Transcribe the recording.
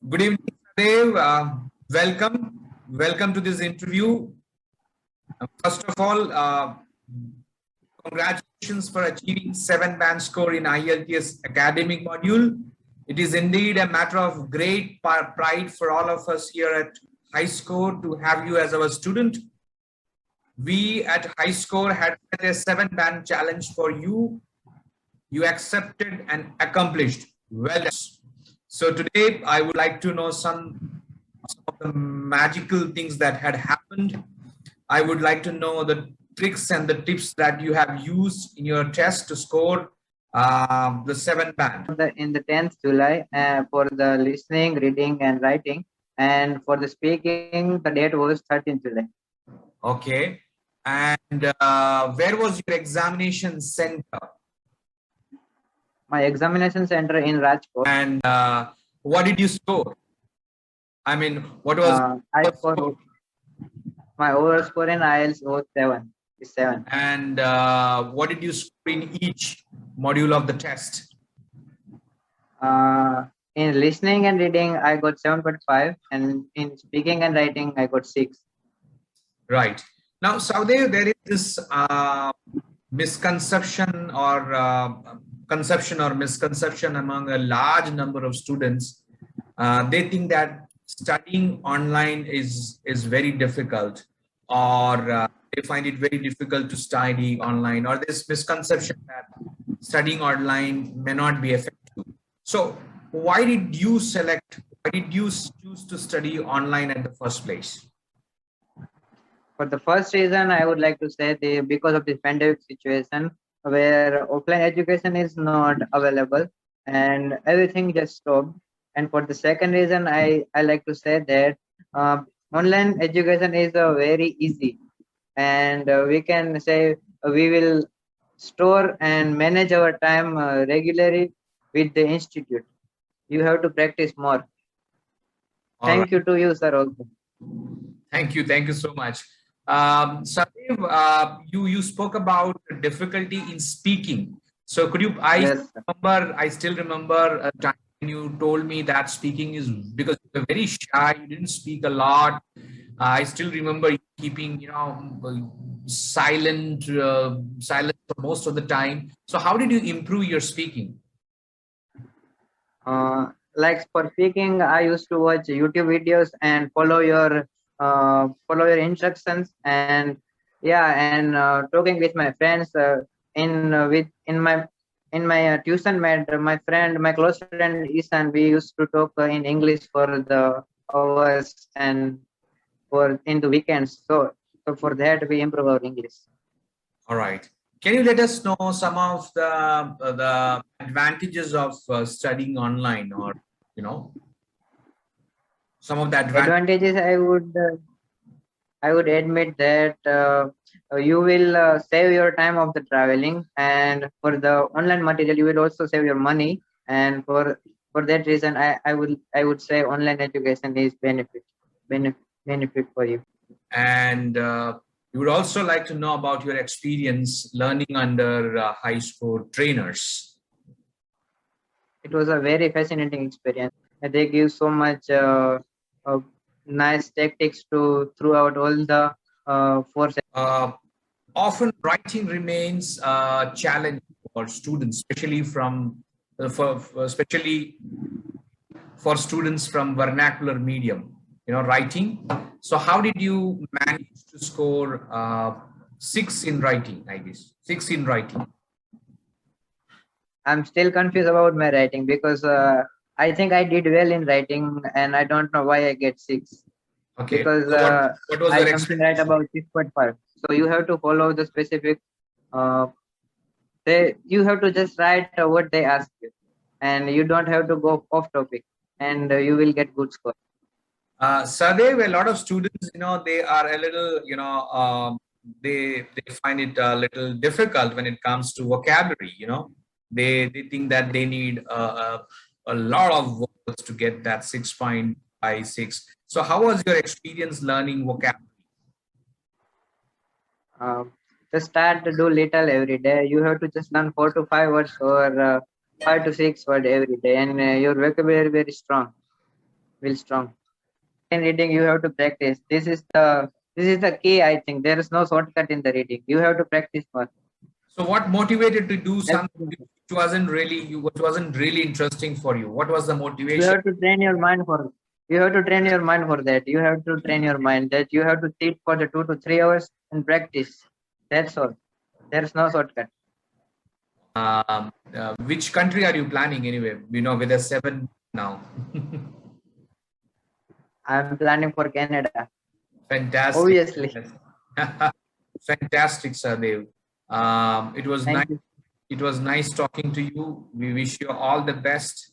Good evening, Dave. Welcome to this interview. First of all, congratulations for achieving 7 band score in IELTS academic module. It is indeed a matter of great pride for all of us here at High Score to have you as our student. We at High Score had set a 7 band challenge for you. You accepted and accomplished. Well done. So today I would like to know some of the magical things that had happened. I would like to know the tricks and the tips that you have used in your test to score the 7 band. In the 10th July for the listening, reading, and writing, and for the speaking, the date was 13th July. Okay. And where was your examination center? My examination center in Rajkot. And what did you score? I mean, what was my overall score in IELTS was 7. Is 7. And what did you score in each module of the test? In listening and reading, I got 7.5, and in speaking and writing, I got 6. Right. Now, Saudev, there is this misconception or misconception among a large number of students. They think that studying online is very difficult, or they find it very difficult to study online, or this misconception that studying online may not be effective. So why did you choose to study online at the first place? For the first reason, I would like to say because of the pandemic situation where offline education is not available and everything just stopped. And for the second reason, I like to say that online education is very easy, and we can say we will store and manage our time regularly with the institute. You have to practice more. Thank you to you, sir, also. Thank you so much. Sadev, you spoke about difficulty in speaking. So could you, I still remember a time when you told me that speaking is because you were very shy, you didn't speak a lot. I still remember you keeping, silent for most of the time. So how did you improve your speaking? Like for speaking, I used to watch YouTube videos and follow your instructions, and talking with my friends in my tuition my close friend Isan, we used to talk in English for the hours and for in the weekends. So for that we improve our English. All right. Can you let us know some of the advantages of studying online, or some of the advantages? I would admit that you will save your time of the traveling, and for the online material you will also save your money, and for that reason I would say online education is benefit for you. And we would also like to know about your experience learning under High Score trainers. It was a very fascinating experience. They give so much nice tactics throughout all the 4 sessions. Often writing remains a challenge for students, especially for students from vernacular medium, writing. So how did you manage to score 6 in writing, I guess? 6 in writing. I'm still confused about my writing because I think I did well in writing, and I don't know why I get 6. Okay. Because what was your experience? Write about 6.5. So you have to follow the specific. You have to just write what they ask you, and you don't have to go off topic, and you will get good score. Sadev, a lot of students, they are a little, they find it a little difficult when it comes to vocabulary. They think that they need a lot of words to get that 6.56. So how was your experience learning vocabulary? Just start to do little every day. You have to just learn 4 to 5 words or 5 to 6 words every day, and your vocabulary very strong. will strong. In reading, you have to practice. This is the key. I think there is no shortcut in the reading. You have to practice first. So what motivated to do That's something which wasn't really interesting for you? What was the you motivation? have to train your mind for you have to train your mind for that. You have to train your mind that you have to sit for the 2 to 3 hours and practice. That's all. There's no shortcut. Which country are you planning anyway? With a 7 now. I'm planning for Canada. Fantastic. Obviously. Fantastic, Sadev. It was nice. Thank you. It was nice talking to you. We wish you all the best.